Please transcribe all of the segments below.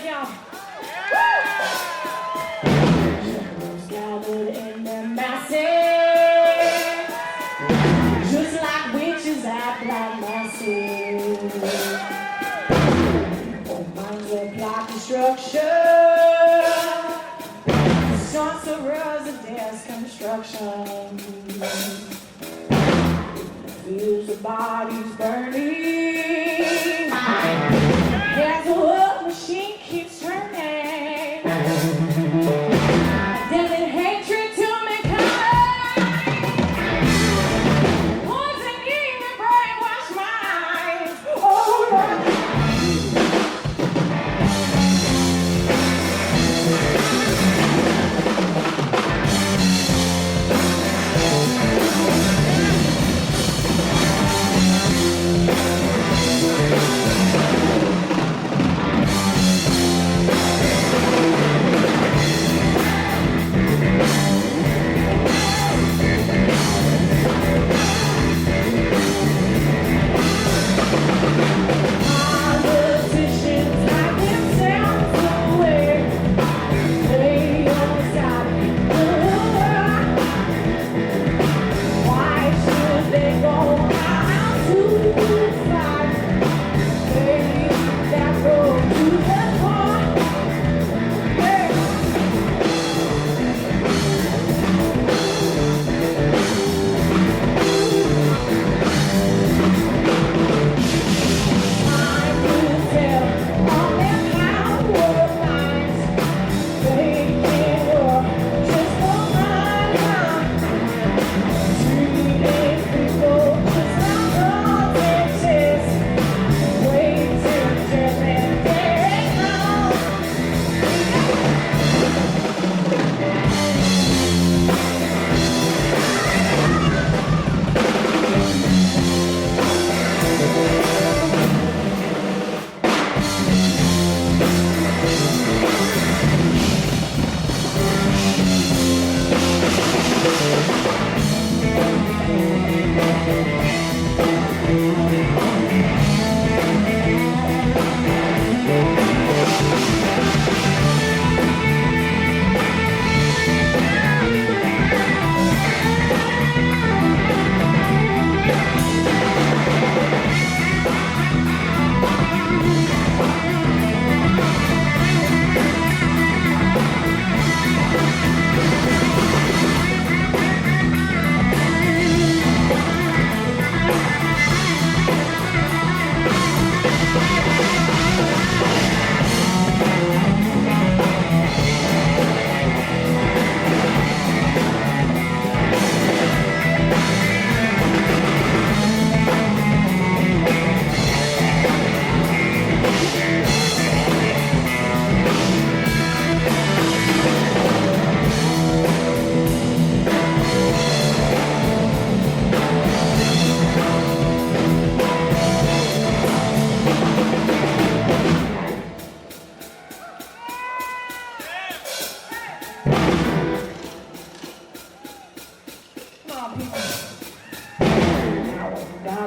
y'all. Shadows gathered in their masses, just like witches at black masses. All minds of plot destruction, sorcerers of death's construction. Feels the bodies burning as the world machine keeps turning. Deadly hatred to mankind, poisoning the brainwashed minds. Oh Lord.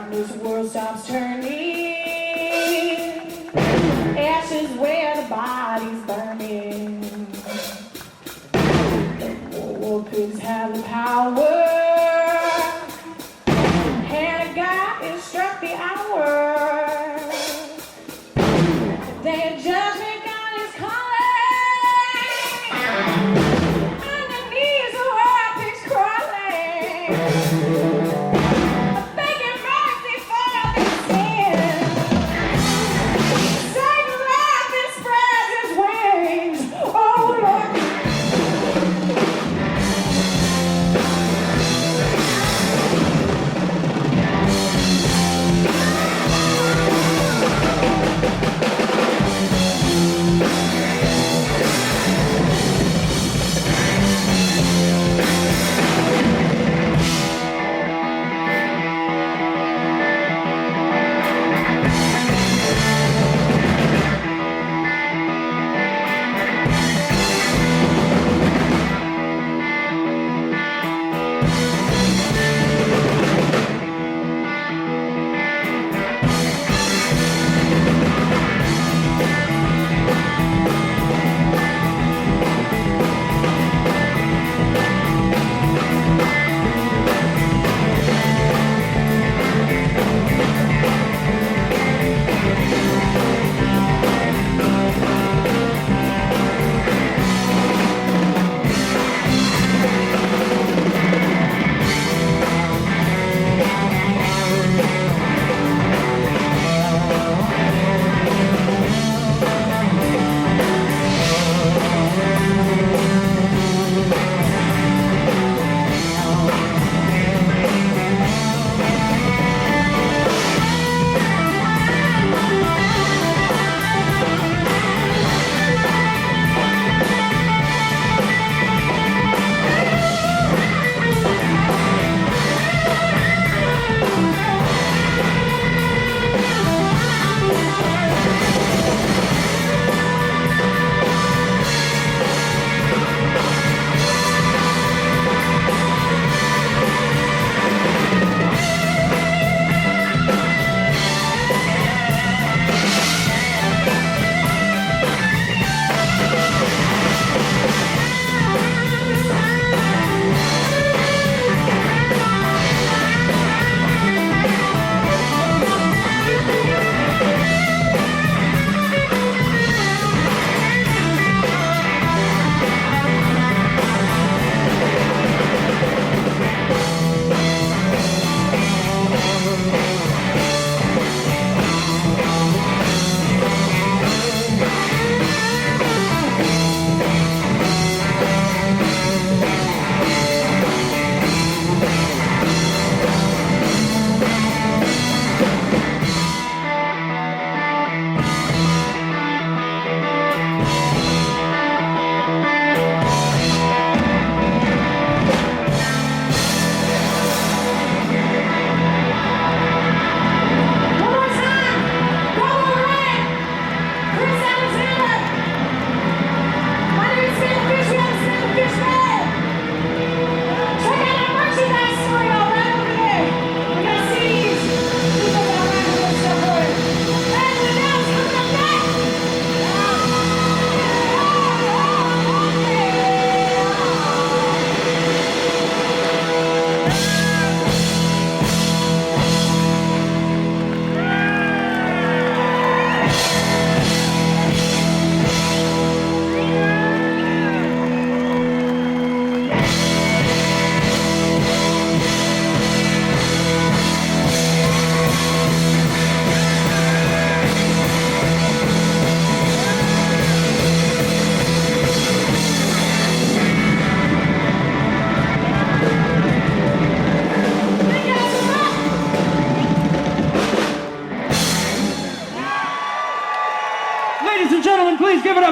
This world stops turning, ashes where the body's burning. The war pigs have the power, and a God has struck the hour. Their judgment God is calling, underneath the world pigs crawling.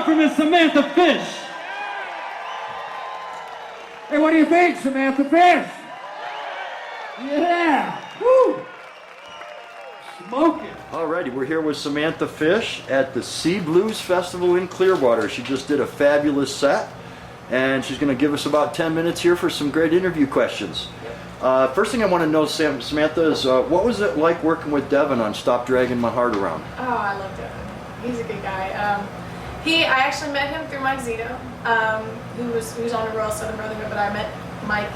for Miss Samantha Fish. Hey, what do you think, Samantha Fish? Yeah! Woo! Smoking. Alrighty, we're here with Samantha Fish at the Sea Blues Festival in Clearwater. She just did a fabulous set, and she's going to give us about 10 minutes here for some great interview questions. First thing I want to know, Samantha, is what was it like working with Devin on Stop Dragging My Heart Around? Oh, I love Devin. He's a good guy. I actually met him through Mike Zito, who was on the Royal Southern Brotherhood, but I met Mike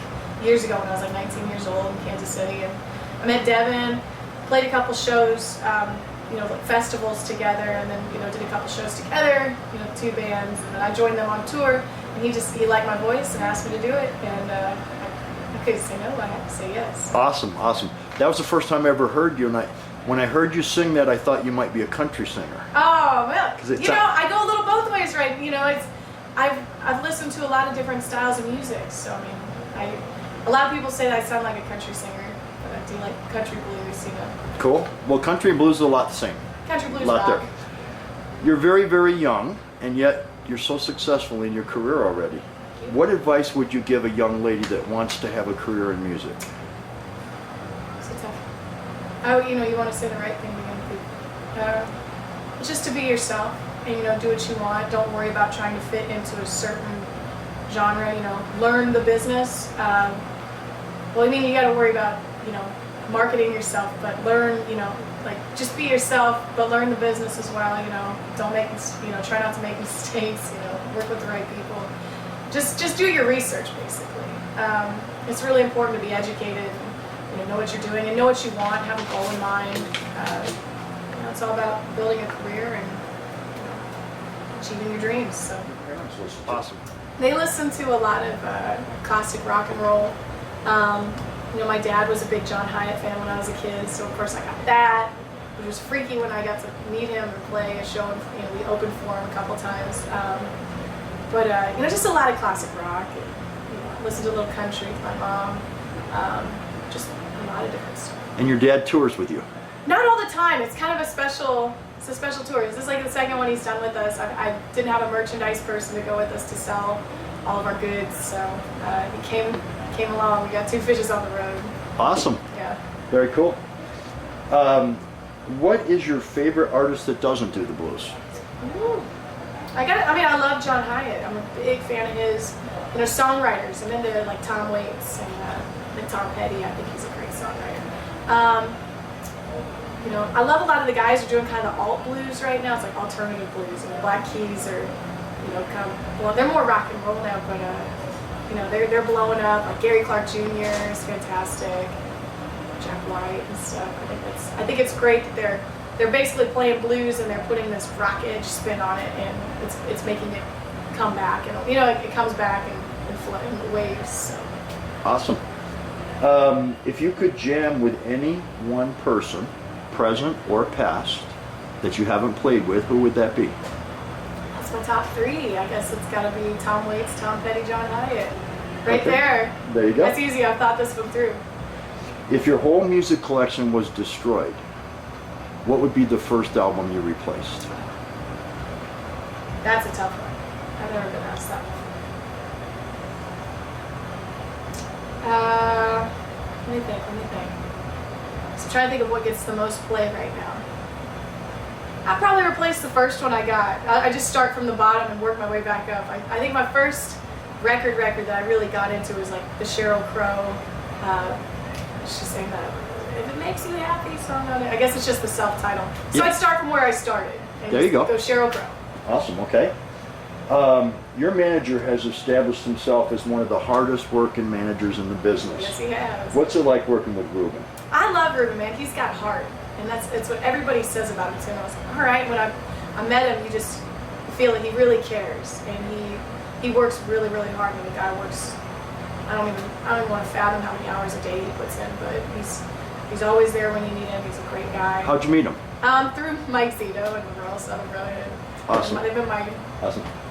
years ago when I was like 19 years old in Kansas City, and I met Devin, played a couple shows, like festivals together, and then did a couple shows together, two bands, and then I joined them on tour, and he liked my voice and asked me to do it, and I couldn't say no, I had to say yes. Awesome, awesome. That was the first time I ever heard you, and when I heard you sing that, I thought you might be a country singer. Oh, well, I go a little both ways, right? I've listened to a lot of different styles of music, so a lot of people say that I sound like a country singer, but I do like country blues, Cool. Well, country and blues is a lot the same. Country blues a lot rock. there. You're very, very young, and yet you're so successful in your career already. What advice would you give a young lady that wants to have a career in music? So tough. You want to say the right thing to young people. Just to be yourself and do what you want. Don't worry about trying to fit into a certain genre. Learn the business. You got to worry about marketing yourself, but learn just be yourself, but learn the business as well. Don't make try not to make mistakes. Work with the right people. Just do your research, basically. It's really important to be educated, and know what you're doing, and know what you want, have a goal in mind. It's all about building a career and achieving your dreams. So. Awesome. They listen to a lot of classic rock and roll. My dad was a big John Hyatt fan when I was a kid, so of course I got that. It was freaky when I got to meet him and play a show, and we opened for him a couple times. But just a lot of classic rock. And, listen to a little country with my mom. Just a lot of different stuff. And your dad tours with you? Not all the time. It's kind of a special tour. This is like the second one he's done with us. I didn't have a merchandise person to go with us to sell all of our goods, so he came along. We got two fishes on the road. Awesome. Yeah. Very cool. What is your favorite artist that doesn't do the blues? Ooh. I love John Hyatt. I'm a big fan of his. Songwriters. I'm into like Tom Waits and Tom Petty. I think he's a great songwriter. I love a lot of the guys who are doing kind of the alt blues right now. It's like alternative blues. And the Black Keys are, they're more rock and roll now, but they're blowing up. Like Gary Clark Jr. is fantastic. Jack White and stuff. I think it's great that they're basically playing blues and they're putting this rock edge spin on it, and it's making it come back, and it comes back in waves. So. Awesome. If you could jam with any one person, present or past, that you haven't played with, who would that be? That's my top three. I guess it's got to be Tom Waits, Tom Petty, John Hyatt. Right Okay. there. There you go. That's easy. I've thought this one through. If your whole music collection was destroyed, what would be the first album you replaced? That's a tough one. I've never been asked that one. Let me think. So I'm trying to think of what gets the most play right now. I'll probably replace the first one I got. I just start from the bottom and work my way back up. I think my first record that I really got into was like the Sheryl Crow. She sang that "If It Makes You Happy" song on it. I guess it's just the self-title. So Yeah. I'd start from where I started. And There you go. Go Sheryl Crow. Awesome, okay. Your manager has established himself as one of the hardest working managers in the business. Yes, he has. What's it like working with Ruben? I love Ruben, man. He's got heart, and it's what everybody says about him too. And I was like, all right. When I met him, you just feel that he really cares, and he works really, really hard. And the guy works. I don't even want to fathom how many hours a day he puts in, but he's always there when you need him. He's a great guy. How'd you meet him? Through Mike Zito and the Royal Southern Brotherhood. Awesome.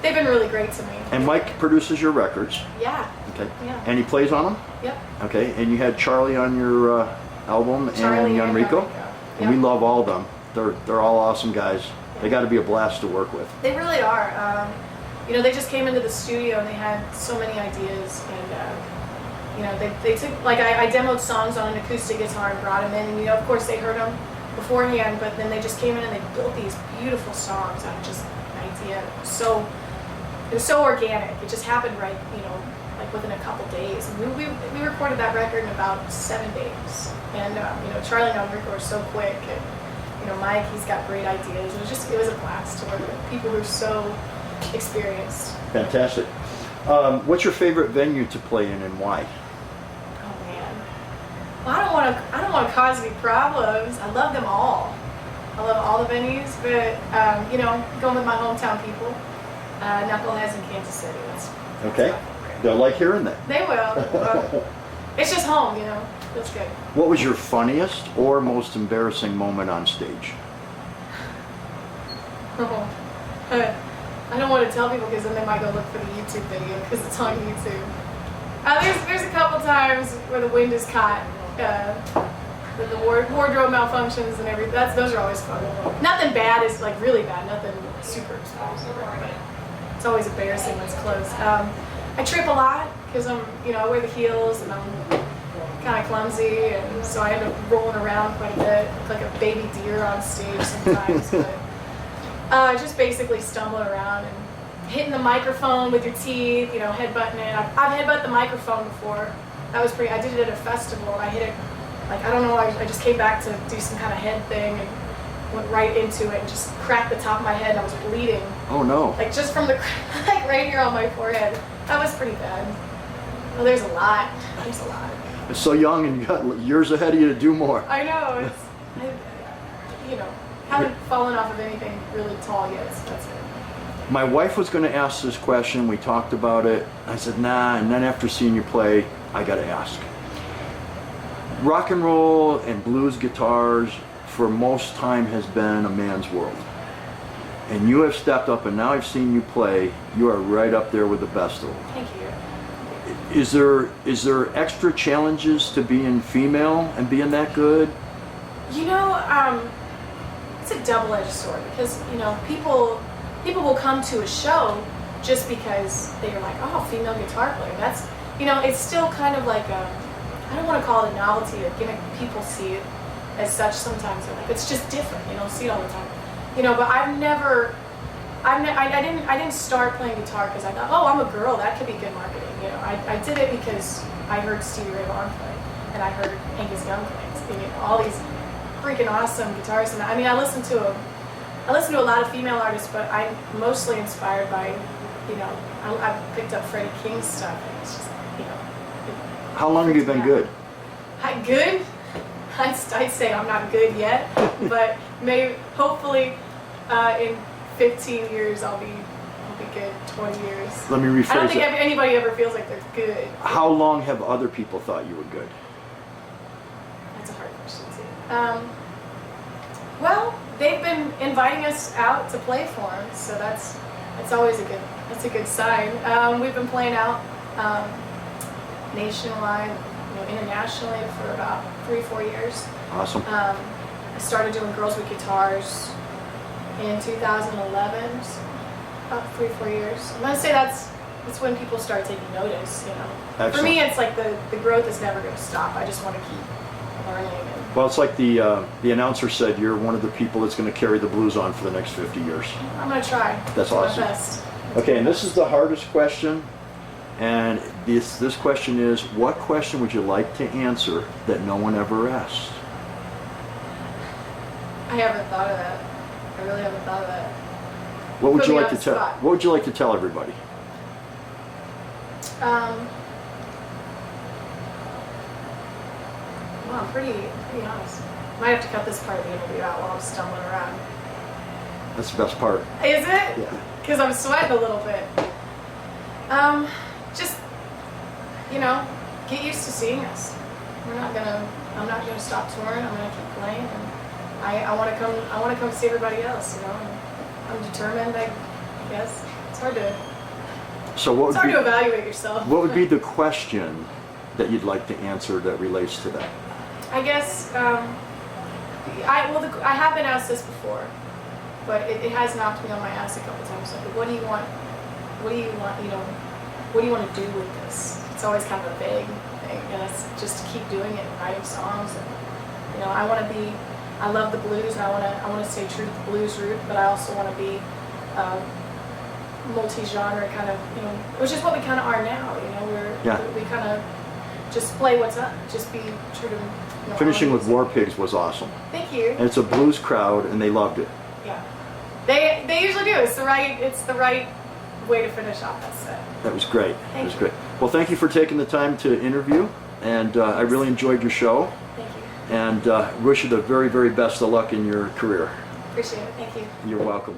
They've been really great to me. And Mike produces your records. Yeah. Okay. Yeah. And he plays on them? Yep. Okay. And you had Charlie on your album Charlie and Young and Rico? Yep. And we love all of them. They're all awesome guys. They got to be a blast to work with. They really are. You know, they just came into the studio and they had so many ideas, and you know, they took, like, I demoed songs on an acoustic guitar and brought them in, and you know, of course they heard them beforehand, but then they just came in and they built these beautiful songs out of just an idea. It was so organic. It just happened right, you know, like within a couple days. And we recorded that record in about 7 days. And you know, Charlie and I were so quick. And you know, Mike, he's got great ideas. It was a blast to work with people who are so experienced. Fantastic. What's your favorite venue to play in and why? Oh man. Well, I don't want to cause any problems. I love them all. I love all the venues, but you know, going with my hometown people, Knuckleheads in Kansas City. That's Okay. my favorite. They'll like hearing that. They will. It's just home, you know. Feels good. What was your funniest or most embarrassing moment on stage? I don't want to tell people because then they might go look for the YouTube video because it's on YouTube. There's a couple times where the wind is caught, the wardrobe malfunctions and everything. Those are always fun. Nothing bad is like really bad. Nothing super exposed, but it's always embarrassing when it's close. I trip a lot because I wear the heels and I'm kind of clumsy, and so I end up rolling around quite a bit, look like a baby deer on stage sometimes. But just basically stumbling around and hitting the microphone with your teeth, you know, headbutting it. I've headbutted the microphone before. That was pretty. I did it at a festival. I hit it like, I don't know. I just came back to do some kind of head thing and went right into it and just cracked the top of my head. And I was bleeding. Oh no! Like just from the like right here on my forehead. That was pretty bad. Well, there's a lot. There's a lot. You're so young and you got years ahead of you to do more. I know. You know, haven't fallen off of anything really tall yet. So that's it. My wife was going to ask this question. We talked about it. I said, nah. And then after seeing you play, I got to ask. Rock and roll and blues guitars for most time has been a man's world. And you have stepped up, and now I've seen you play. You are right up there with the best of them. Thank you. Is there extra challenges to being female and being that good? You know, it's a double-edged sword because, you know, people will come to a show just because they're like, oh, female guitar player. That's, you know, it's still kind of like I don't want to call it a novelty or gimmick. People see it as such sometimes. They're like, it's just different. You don't see it all the time. You know, but I didn't start playing guitar because I thought, oh, I'm a girl, that could be good marketing. You know, I did it because I heard Stevie Ray Vaughan play, and I heard Angus Young play. You know, all these freaking awesome guitarists. And I mean, I listen to a lot of female artists, but I'm mostly inspired by, you know, I picked up Freddie King's stuff, and it's just, you know. How long have you been good? Good? I'd say I'm not good yet, but maybe, hopefully, in 15 years I'll be good. 20 years. Let me rephrase I don't think it. anybody ever feels like they're good. How long have other people thought you were good? That's a hard question too. Well, they've been inviting us out to play for them, so that's always a good sign. We've been playing out nationwide, you know, internationally for about 3-4 years. Awesome. I started doing Girls with Guitars in 2011, so about 3-4 years. I'm gonna say that's when people start taking notice, you know. Excellent. For me, it's like the growth is never gonna stop. I just want to keep learning. And Well, it's like the announcer said, you're one of the people that's going to carry the blues on for the next 50 years. I'm gonna try. That's Do my awesome. best. Okay, and this is the hardest question. And this question is, what question would you like to answer that no one ever asked? I haven't thought of that. I really haven't thought of that. What would Put you me like on to the tell? spot. What would you like to tell everybody? Well, I'm pretty honest. Might have to cut this part of the interview out while I'm stumbling around. That's the best part. Is it? Yeah. Because I'm sweating a little bit. Just, you know, get used to seeing us. I'm not gonna stop touring. I'm gonna keep playing, and I want to come see everybody else. You know, and I'm determined. I guess it's hard to evaluate yourself. What would be the question that you'd like to answer that relates to that? I guess I have been asked this before. but it has knocked me on my ass a couple times. Like, what do you want? What do you want? You know, what do you want to do with this? It's always kind of a vague thing, and it's just to keep doing it and writing songs. And you know, I love the blues, and I want to stay true to the blues root, but I also want to be multi-genre kind of, you know, which is what we kind of are now. You know, we kind of just play what's up, just be true to. You know, Finishing with War Pigs was awesome. Thank you. And it's a blues crowd, and they loved it. Yeah, they usually do. It's the right way to finish off that set. That was great. Thank It was you. great. Well, thank you for taking the time to interview, and I really enjoyed your show. Thank you. And wish you the very, very best of luck in your career. Appreciate it. Thank you. You're welcome.